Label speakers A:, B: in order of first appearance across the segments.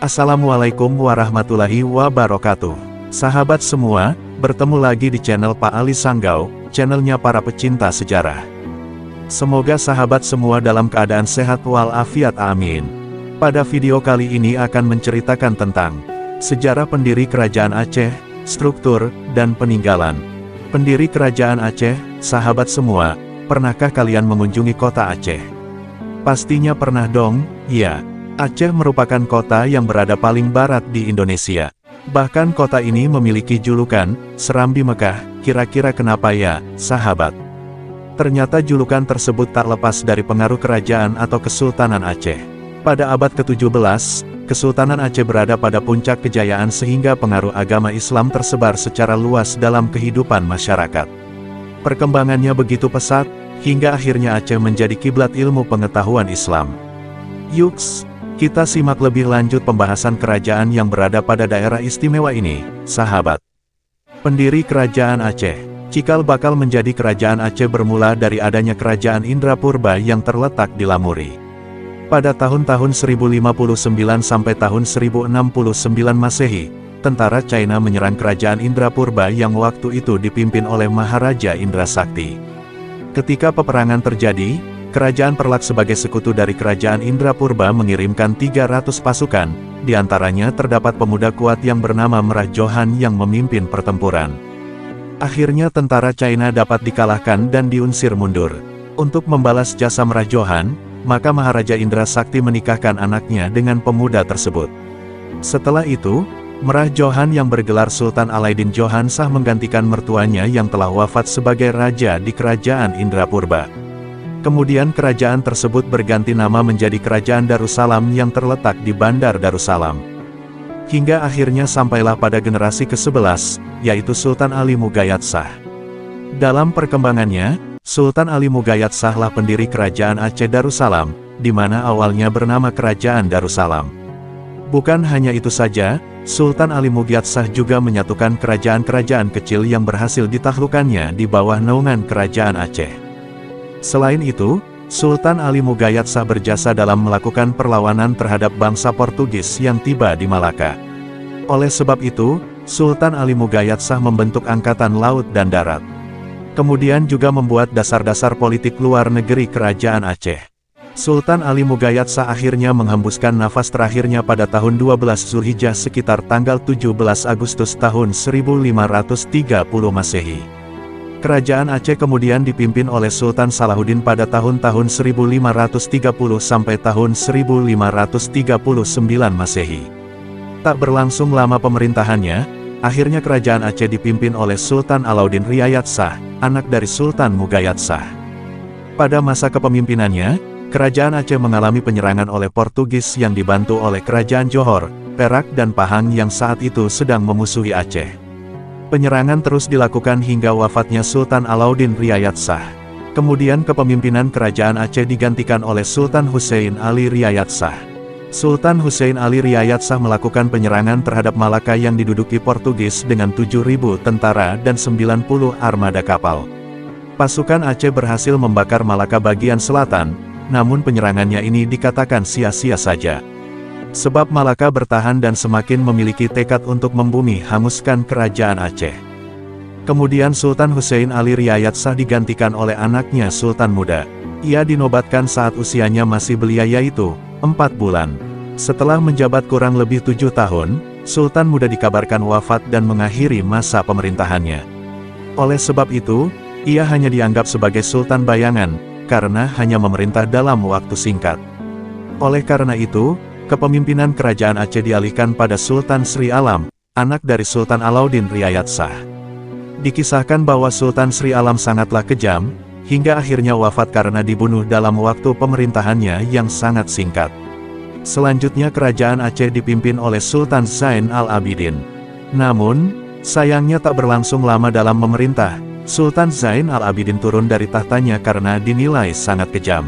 A: Assalamualaikum warahmatullahi wabarakatuh. Sahabat semua, bertemu lagi di channel Pak Ali Sanggau, channelnya para pecinta sejarah. Semoga sahabat semua dalam keadaan sehat walafiat, amin. Pada video kali ini akan menceritakan tentang sejarah pendiri Kerajaan Aceh, struktur, dan peninggalan. Pendiri Kerajaan Aceh, sahabat semua, pernahkah kalian mengunjungi kota Aceh? Pastinya pernah dong, ya. Aceh merupakan kota yang berada paling barat di Indonesia. Bahkan kota ini memiliki julukan, Serambi Mekah. Kira-kira kenapa ya, sahabat? Ternyata julukan tersebut tak lepas dari pengaruh kerajaan atau Kesultanan Aceh. Pada abad ke-17, Kesultanan Aceh berada pada puncak kejayaan sehingga pengaruh agama Islam tersebar secara luas dalam kehidupan masyarakat. Perkembangannya begitu pesat, hingga akhirnya Aceh menjadi kiblat ilmu pengetahuan Islam. Yuks! Kita simak lebih lanjut pembahasan kerajaan yang berada pada daerah istimewa ini, sahabat. Pendiri Kerajaan Aceh. Cikal bakal menjadi Kerajaan Aceh bermula dari adanya Kerajaan Indrapurba yang terletak di Lamuri. Pada tahun-tahun 1059 sampai tahun 1069 Masehi, tentara China menyerang Kerajaan Indrapurba yang waktu itu dipimpin oleh Maharaja Indra Sakti. Ketika peperangan terjadi, Kerajaan Perlak sebagai sekutu dari Kerajaan Indrapurba mengirimkan 300 pasukan, diantaranya terdapat pemuda kuat yang bernama Merah Johan yang memimpin pertempuran. Akhirnya tentara China dapat dikalahkan dan diusir mundur. Untuk membalas jasa Merah Johan, maka Maharaja Indra Sakti menikahkan anaknya dengan pemuda tersebut. Setelah itu, Merah Johan yang bergelar Sultan Alaidin Johan Shah menggantikan mertuanya yang telah wafat sebagai raja di Kerajaan Indrapurba. Kemudian kerajaan tersebut berganti nama menjadi Kerajaan Darussalam yang terletak di Bandar Darussalam. Hingga akhirnya sampailah pada generasi ke-11, yaitu Sultan Ali Mughayat Shah. Dalam perkembangannya, Sultan Ali Mughayat Shah lah pendiri Kerajaan Aceh Darussalam, di mana awalnya bernama Kerajaan Darussalam. Bukan hanya itu saja, Sultan Ali Mughayat Shah juga menyatukan kerajaan-kerajaan kecil yang berhasil ditaklukkannya di bawah naungan Kerajaan Aceh. Selain itu, Sultan Ali Mughayat Shah berjasa dalam melakukan perlawanan terhadap bangsa Portugis yang tiba di Malaka. Oleh sebab itu, Sultan Ali Mughayat Shah membentuk angkatan laut dan darat. Kemudian juga membuat dasar-dasar politik luar negeri Kerajaan Aceh. Sultan Ali Mughayat Shah akhirnya menghembuskan nafas terakhirnya pada tahun 12 Zulhijjah sekitar tanggal 17 Agustus tahun 1530 Masehi. Kerajaan Aceh kemudian dipimpin oleh Sultan Salahuddin pada tahun-tahun 1530 sampai tahun 1539 Masehi. Tak berlangsung lama pemerintahannya, akhirnya Kerajaan Aceh dipimpin oleh Sultan Alauddin Riayat Shah, anak dari Sultan Mughayat Shah. Pada masa kepemimpinannya, Kerajaan Aceh mengalami penyerangan oleh Portugis yang dibantu oleh Kerajaan Johor, Perak dan Pahang yang saat itu sedang memusuhi Aceh. Penyerangan terus dilakukan hingga wafatnya Sultan Alauddin Riayat Shah. Kemudian kepemimpinan Kerajaan Aceh digantikan oleh Sultan Hussein Ali Riayat Shah. Sultan Hussein Ali Riayat Shah melakukan penyerangan terhadap Malaka yang diduduki Portugis dengan 7.000 tentara dan 90 armada kapal. Pasukan Aceh berhasil membakar Malaka bagian selatan, namun penyerangannya ini dikatakan sia-sia saja. Sebab Malaka bertahan dan semakin memiliki tekad untuk membumi hanguskan Kerajaan Aceh. Kemudian Sultan Hussein Ali Riayat Shah digantikan oleh anaknya Sultan Muda. Ia dinobatkan saat usianya masih belia yaitu 4 bulan. Setelah menjabat kurang lebih 7 tahun, Sultan Muda dikabarkan wafat dan mengakhiri masa pemerintahannya. Oleh sebab itu, ia hanya dianggap sebagai Sultan Bayangan, karena hanya memerintah dalam waktu singkat. Oleh karena itu, kepemimpinan Kerajaan Aceh dialihkan pada Sultan Sri Alam, anak dari Sultan Alauddin Riayat Shah. Dikisahkan bahwa Sultan Sri Alam sangatlah kejam, hingga akhirnya wafat karena dibunuh dalam waktu pemerintahannya yang sangat singkat. Selanjutnya Kerajaan Aceh dipimpin oleh Sultan Zain al-Abidin. Namun, sayangnya tak berlangsung lama dalam memerintah, Sultan Zain al-Abidin turun dari tahtanya karena dinilai sangat kejam.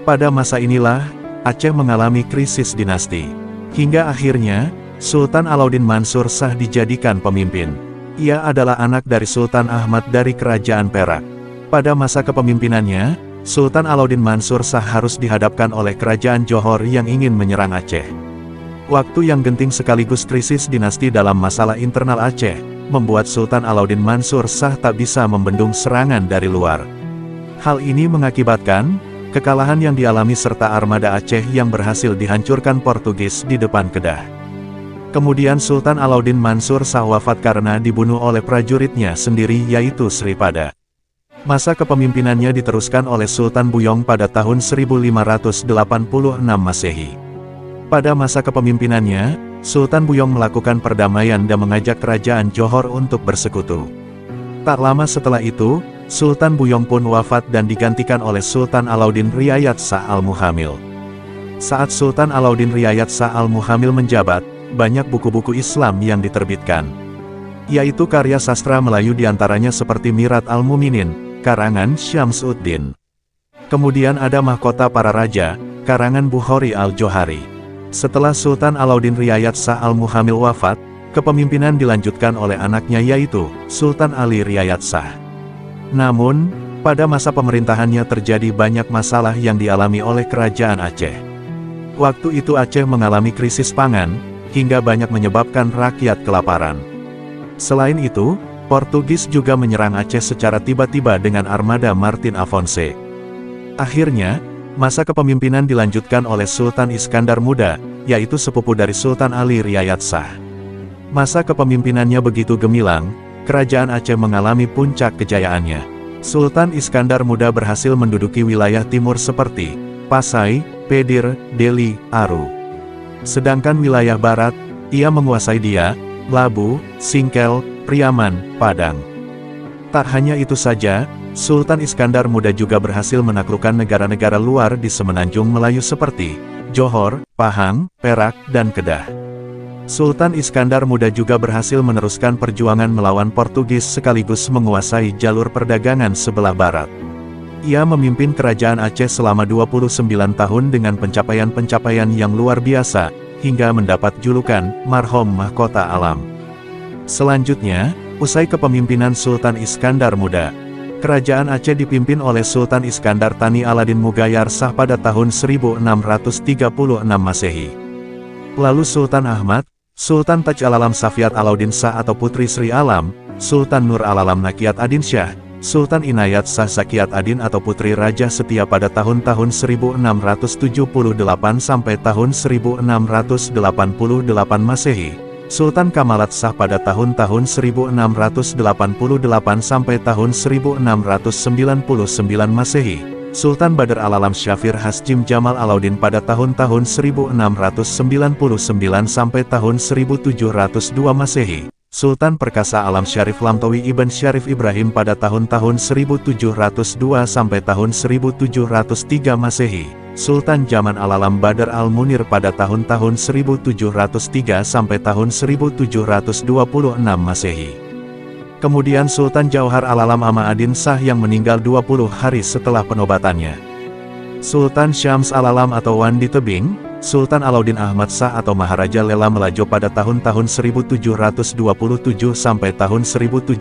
A: Pada masa inilah, Aceh mengalami krisis dinasti. Hingga akhirnya, Sultan Alauddin Mansur Shah dijadikan pemimpin. Ia adalah anak dari Sultan Ahmad dari Kerajaan Perak. Pada masa kepemimpinannya, Sultan Alauddin Mansur Shah harus dihadapkan oleh Kerajaan Johor yang ingin menyerang Aceh. Waktu yang genting sekaligus krisis dinasti dalam masalah internal Aceh, membuat Sultan Alauddin Mansur Shah tak bisa membendung serangan dari luar. Hal ini mengakibatkan kekalahan yang dialami serta armada Aceh yang berhasil dihancurkan Portugis di depan Kedah. Kemudian Sultan Alauddin Mansur Shah wafat karena dibunuh oleh prajuritnya sendiri yaitu Sri Pada. Masa kepemimpinannya diteruskan oleh Sultan Buyong pada tahun 1586 Masehi. Pada masa kepemimpinannya, Sultan Buyong melakukan perdamaian dan mengajak kerajaan Johor untuk bersekutu. Tak lama setelah itu, Sultan Buyong pun wafat dan digantikan oleh Sultan Alauddin Riayat Shah Al-Muhamil. Saat Sultan Alauddin Riayat Shah Al-Muhamil menjabat, banyak buku-buku Islam yang diterbitkan, yaitu karya sastra Melayu diantaranya seperti Mirat Al-Muminin, karangan Syamsuddin. Kemudian ada Mahkota Para Raja, karangan Bukhari Al-Johari. Setelah Sultan Alauddin Riayat Shah Al-Muhamil wafat, kepemimpinan dilanjutkan oleh anaknya yaitu Sultan Ali Riayat Shah. Namun, pada masa pemerintahannya terjadi banyak masalah yang dialami oleh kerajaan Aceh. Waktu itu Aceh mengalami krisis pangan, hingga banyak menyebabkan rakyat kelaparan. Selain itu, Portugis juga menyerang Aceh secara tiba-tiba dengan armada Martin Afonso. Akhirnya, masa kepemimpinan dilanjutkan oleh Sultan Iskandar Muda, yaitu sepupu dari Sultan Ali Riayat Shah. Masa kepemimpinannya begitu gemilang, kerajaan Aceh mengalami puncak kejayaannya. Sultan Iskandar Muda berhasil menduduki wilayah timur seperti Pasai, Pedir, Deli, Aru. Sedangkan wilayah barat, ia menguasai Dia, Labu, Singkel, Priaman, Padang. Tak hanya itu saja, Sultan Iskandar Muda juga berhasil menaklukkan negara-negara luar di semenanjung Melayu seperti Johor, Pahang, Perak, dan Kedah. Sultan Iskandar Muda juga berhasil meneruskan perjuangan melawan Portugis sekaligus menguasai jalur perdagangan sebelah barat. Ia memimpin kerajaan Aceh selama 29 tahun dengan pencapaian-pencapaian yang luar biasa, hingga mendapat julukan Marhom Mahkota Alam. Selanjutnya, usai kepemimpinan Sultan Iskandar Muda, kerajaan Aceh dipimpin oleh Sultan Iskandar Thani Aladin Mugayyar Shah pada tahun 1636 Masehi. Lalu Sultan Ahmad, Sultan Taj Al-Alam Safiat Alauddin Shah atau Putri Sri Alam, Sultan Nur Al-Alam Nakiat Adin Shah, Sultan Inayat Shah Zakiat Adin atau Putri Raja Setia pada tahun-tahun 1678 sampai tahun 1688 Masehi. Sultan Kamalat Shah pada tahun-tahun 1688 sampai tahun 1699 Masehi, Sultan Badr Al-Alam Syafir Hasjim Jamal Alauddin pada tahun-tahun 1699 sampai tahun 1702 Masehi, Sultan Perkasa Alam Syarif Lamtowi Ibn Syarif Ibrahim pada tahun-tahun 1702 sampai tahun 1703 Masehi, Sultan Jaman Al-Alam Badr Al-Munir pada tahun-tahun 1703 sampai tahun 1726 Masehi. Kemudian Sultan Jauhar Al-Alam Ama-Adin Shah yang meninggal 20 hari setelah penobatannya. Sultan Syams Al-Alam atau Wandi Tebing, Sultan Alauddin Ahmad Shah atau Maharaja Lela Melajo pada tahun-tahun 1727 sampai tahun 1735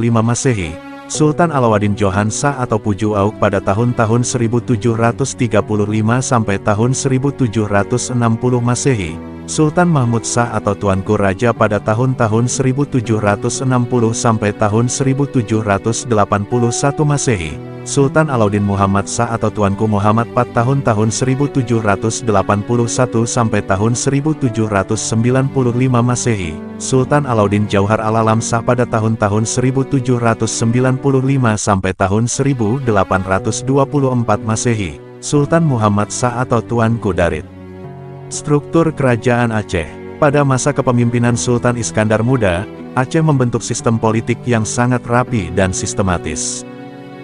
A: Masehi. Sultan Alauddin Johan Shah atau Puju Auk pada tahun-tahun 1735 sampai tahun 1760 Masehi. Sultan Mahmud Shah atau Tuanku Raja pada tahun-tahun 1760 sampai tahun 1781 Masehi. Sultan Alauddin Muhammad Shah atau Tuanku Muhammad pada tahun-tahun 1781 sampai tahun 1795 Masehi. Sultan Alauddin Jauhar Al-Alam Shah pada tahun-tahun 1795 sampai tahun 1824 Masehi. Sultan Muhammad Shah atau Tuanku Darit. Struktur Kerajaan Aceh. Pada masa kepemimpinan Sultan Iskandar Muda, Aceh membentuk sistem politik yang sangat rapi dan sistematis.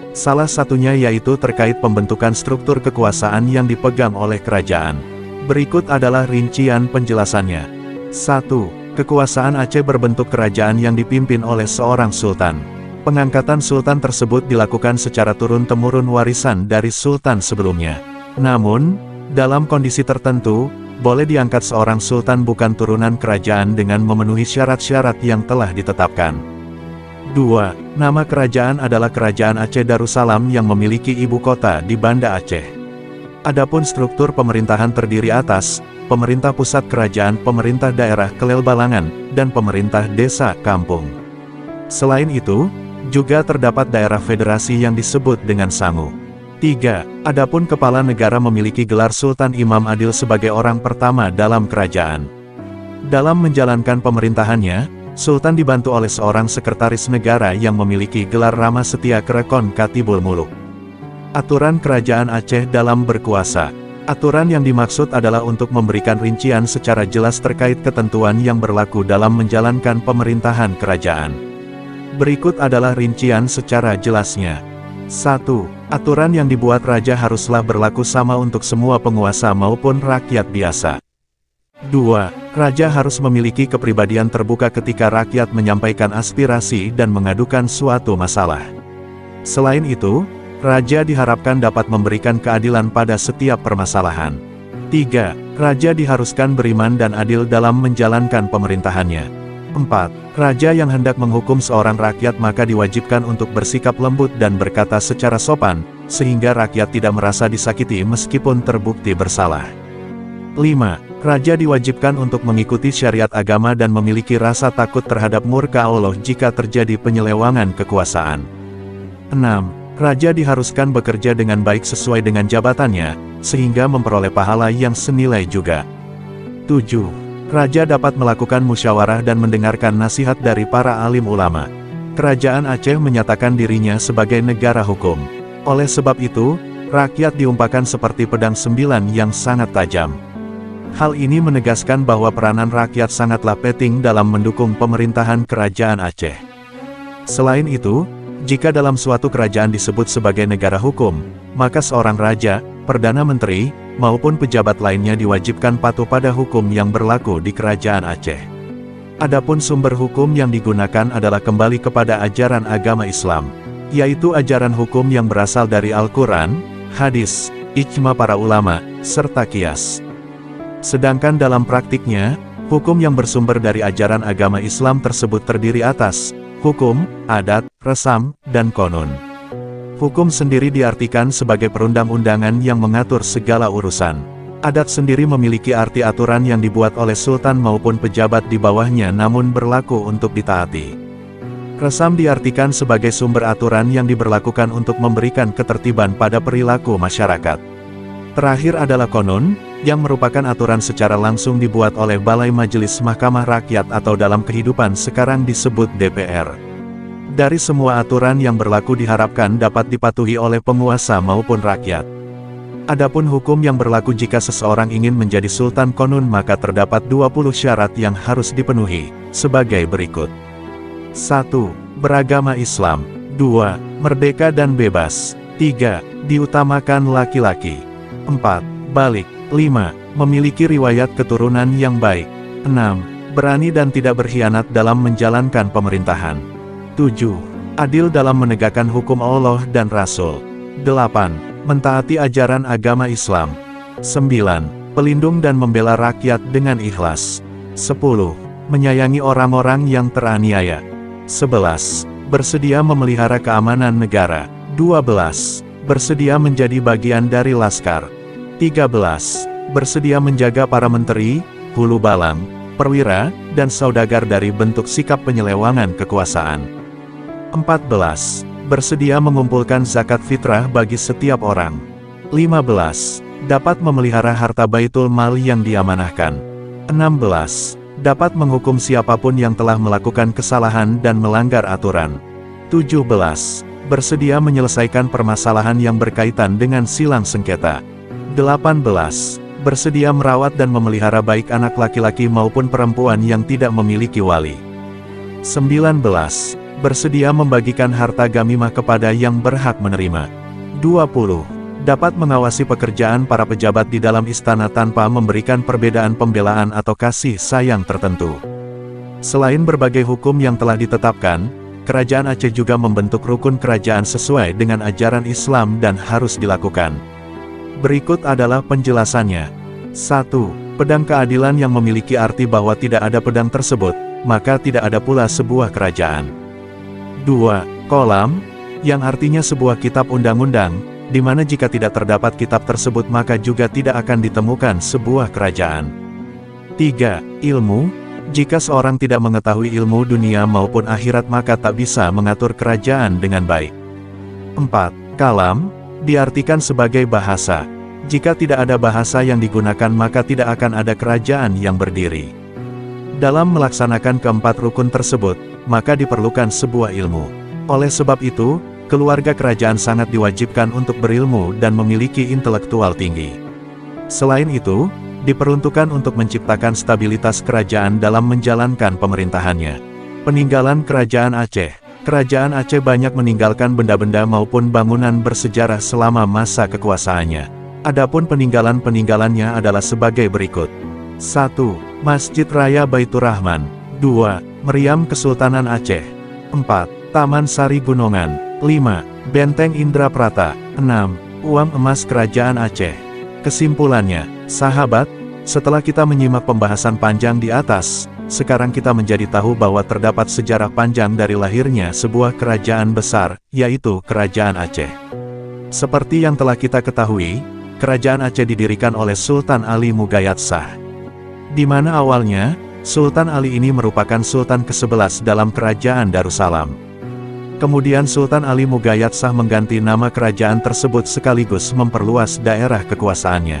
A: Salah satunya yaitu terkait pembentukan struktur kekuasaan yang dipegang oleh kerajaan. Berikut adalah rincian penjelasannya. 1. Kekuasaan Aceh berbentuk kerajaan yang dipimpin oleh seorang sultan. Pengangkatan sultan tersebut dilakukan secara turun-temurun warisan dari sultan sebelumnya. Namun, dalam kondisi tertentu, boleh diangkat seorang sultan bukan turunan kerajaan dengan memenuhi syarat-syarat yang telah ditetapkan. 2. Nama kerajaan adalah Kerajaan Aceh Darussalam yang memiliki ibu kota di Banda Aceh. Adapun struktur pemerintahan terdiri atas pemerintah pusat kerajaan, pemerintah daerah kelel balangan, dan pemerintah desa kampung. Selain itu, juga terdapat daerah federasi yang disebut dengan sangu. 3. Adapun kepala negara memiliki gelar Sultan Imam Adil sebagai orang pertama dalam kerajaan. Dalam menjalankan pemerintahannya, Sultan dibantu oleh seorang sekretaris negara yang memiliki gelar Rama Setia Kerekon Katibul Muluk. Aturan Kerajaan Aceh dalam berkuasa. Aturan yang dimaksud adalah untuk memberikan rincian secara jelas terkait ketentuan yang berlaku dalam menjalankan pemerintahan kerajaan. Berikut adalah rincian secara jelasnya. 1. Aturan yang dibuat raja haruslah berlaku sama untuk semua penguasa maupun rakyat biasa. 2. Raja harus memiliki kepribadian terbuka ketika rakyat menyampaikan aspirasi dan mengadukan suatu masalah. Selain itu, raja diharapkan dapat memberikan keadilan pada setiap permasalahan. 3. Raja diharuskan beriman dan adil dalam menjalankan pemerintahannya. 4. Raja yang hendak menghukum seorang rakyat maka diwajibkan untuk bersikap lembut dan berkata secara sopan, sehingga rakyat tidak merasa disakiti meskipun terbukti bersalah. 5. Raja diwajibkan untuk mengikuti syariat agama dan memiliki rasa takut terhadap murka Allah jika terjadi penyelewangan kekuasaan. 6. Raja diharuskan bekerja dengan baik sesuai dengan jabatannya, sehingga memperoleh pahala yang senilai juga. 7. Raja dapat melakukan musyawarah dan mendengarkan nasihat dari para alim ulama. Kerajaan Aceh menyatakan dirinya sebagai negara hukum. Oleh sebab itu, rakyat diumpamakan seperti pedang sembilan yang sangat tajam. Hal ini menegaskan bahwa peranan rakyat sangatlah penting dalam mendukung pemerintahan kerajaan Aceh. Selain itu, jika dalam suatu kerajaan disebut sebagai negara hukum, maka seorang raja, perdana menteri, maupun pejabat lainnya diwajibkan patuh pada hukum yang berlaku di kerajaan Aceh. Adapun sumber hukum yang digunakan adalah kembali kepada ajaran agama Islam, yaitu ajaran hukum yang berasal dari Al-Quran, hadis, ijma para ulama, serta qiyas. Sedangkan dalam praktiknya, hukum yang bersumber dari ajaran agama Islam tersebut terdiri atas hukum, adat, resam, dan konun. Hukum sendiri diartikan sebagai perundang-undangan yang mengatur segala urusan. Adat sendiri memiliki arti aturan yang dibuat oleh sultan maupun pejabat di bawahnya namun berlaku untuk ditaati. Resam diartikan sebagai sumber aturan yang diberlakukan untuk memberikan ketertiban pada perilaku masyarakat. Terakhir adalah konun, yang merupakan aturan secara langsung dibuat oleh Balai Majelis Mahkamah Rakyat atau dalam kehidupan sekarang disebut DPR. Dari semua aturan yang berlaku diharapkan dapat dipatuhi oleh penguasa maupun rakyat. Adapun hukum yang berlaku jika seseorang ingin menjadi sultan konun maka terdapat 20 syarat yang harus dipenuhi, sebagai berikut. 1. Beragama Islam. 2. Merdeka dan bebas. 3. Diutamakan laki-laki. 4. Balik. 5. Memiliki riwayat keturunan yang baik. 6. Berani dan tidak berkhianat dalam menjalankan pemerintahan. 7. Adil dalam menegakkan hukum Allah dan Rasul. 8. Mentaati ajaran agama Islam. 9. Pelindung dan membela rakyat dengan ikhlas. 10. Menyayangi orang-orang yang teraniaya. 11. Bersedia memelihara keamanan negara. 12. Bersedia menjadi bagian dari laskar. 13. Bersedia menjaga para menteri, hulu balang, perwira, dan saudagar dari bentuk sikap penyelewangan kekuasaan. 14. Bersedia mengumpulkan zakat fitrah bagi setiap orang. 15. Dapat memelihara harta baitul mal yang diamanahkan. 16. Dapat menghukum siapapun yang telah melakukan kesalahan dan melanggar aturan. 17. Bersedia menyelesaikan permasalahan yang berkaitan dengan silang sengketa. 18. Bersedia merawat dan memelihara baik anak laki-laki maupun perempuan yang tidak memiliki wali. 19. Bersedia membagikan harta gamimah kepada yang berhak menerima. 20. Dapat mengawasi pekerjaan para pejabat di dalam istana tanpa memberikan perbedaan pembelaan atau kasih sayang tertentu. Selain berbagai hukum yang telah ditetapkan, Kerajaan Aceh juga membentuk rukun kerajaan sesuai dengan ajaran Islam dan harus dilakukan. Berikut adalah penjelasannya. 1. Pedang keadilan yang memiliki arti bahwa tidak ada pedang tersebut, maka tidak ada pula sebuah kerajaan. 2. Kolam, yang artinya sebuah kitab undang-undang, di mana jika tidak terdapat kitab tersebut maka juga tidak akan ditemukan sebuah kerajaan. 3. Ilmu. Jika seorang tidak mengetahui ilmu dunia maupun akhirat maka tak bisa mengatur kerajaan dengan baik. 4. Kalam. Diartikan sebagai bahasa. Jika tidak ada bahasa yang digunakan maka tidak akan ada kerajaan yang berdiri. Dalam melaksanakan keempat rukun tersebut, maka diperlukan sebuah ilmu. Oleh sebab itu, keluarga kerajaan sangat diwajibkan untuk berilmu dan memiliki intelektual tinggi. Selain itu, diperuntukkan untuk menciptakan stabilitas kerajaan dalam menjalankan pemerintahannya. Peninggalan Kerajaan Aceh. Kerajaan Aceh banyak meninggalkan benda-benda maupun bangunan bersejarah selama masa kekuasaannya. Adapun peninggalan-peninggalannya adalah sebagai berikut. 1. Masjid Raya Baitur Rahman. 2. Meriam Kesultanan Aceh. 4. Taman Sari Gunungan. 5. Benteng Indraprata. 6. Uang Emas Kerajaan Aceh. Kesimpulannya, sahabat, setelah kita menyimak pembahasan panjang di atas, sekarang kita menjadi tahu bahwa terdapat sejarah panjang dari lahirnya sebuah kerajaan besar, yaitu Kerajaan Aceh. Seperti yang telah kita ketahui, Kerajaan Aceh didirikan oleh Sultan Ali Mugayyad Shah. Di mana awalnya, Sultan Ali ini merupakan Sultan ke-11 dalam Kerajaan Darussalam. Kemudian Sultan Ali Mugayyad Shah mengganti nama kerajaan tersebut sekaligus memperluas daerah kekuasaannya.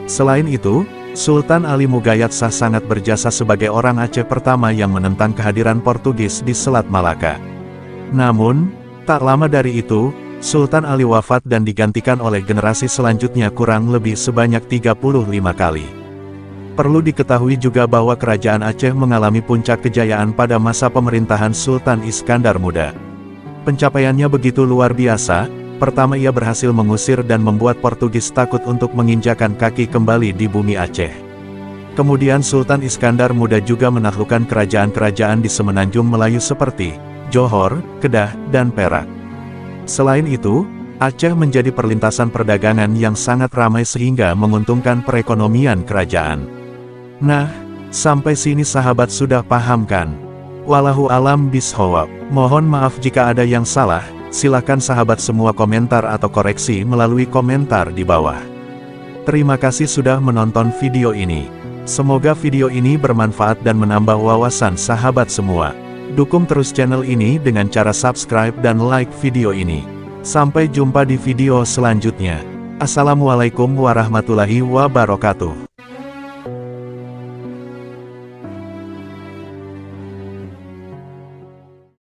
A: Selain itu, Sultan Ali Mugayyad Shah sangat berjasa sebagai orang Aceh pertama yang menentang kehadiran Portugis di Selat Malaka. Namun, tak lama dari itu, Sultan Ali wafat dan digantikan oleh generasi selanjutnya kurang lebih sebanyak 35 kali. Perlu diketahui juga bahwa Kerajaan Aceh mengalami puncak kejayaan pada masa pemerintahan Sultan Iskandar Muda. Pencapaiannya begitu luar biasa, pertama ia berhasil mengusir dan membuat Portugis takut untuk menginjakan kaki kembali di bumi Aceh. Kemudian Sultan Iskandar Muda juga menaklukkan kerajaan-kerajaan di Semenanjung Melayu seperti Johor, Kedah, dan Perak. Selain itu, Aceh menjadi perlintasan perdagangan yang sangat ramai sehingga menguntungkan perekonomian kerajaan. Nah, sampai sini sahabat sudah paham kan? Wallahu alam bishawab. Mohon maaf jika ada yang salah, silakan sahabat semua komentar atau koreksi melalui komentar di bawah. Terima kasih sudah menonton video ini. Semoga video ini bermanfaat dan menambah wawasan sahabat semua. Dukung terus channel ini dengan cara subscribe dan like video ini. Sampai jumpa di video selanjutnya. Assalamualaikum warahmatullahi wabarakatuh.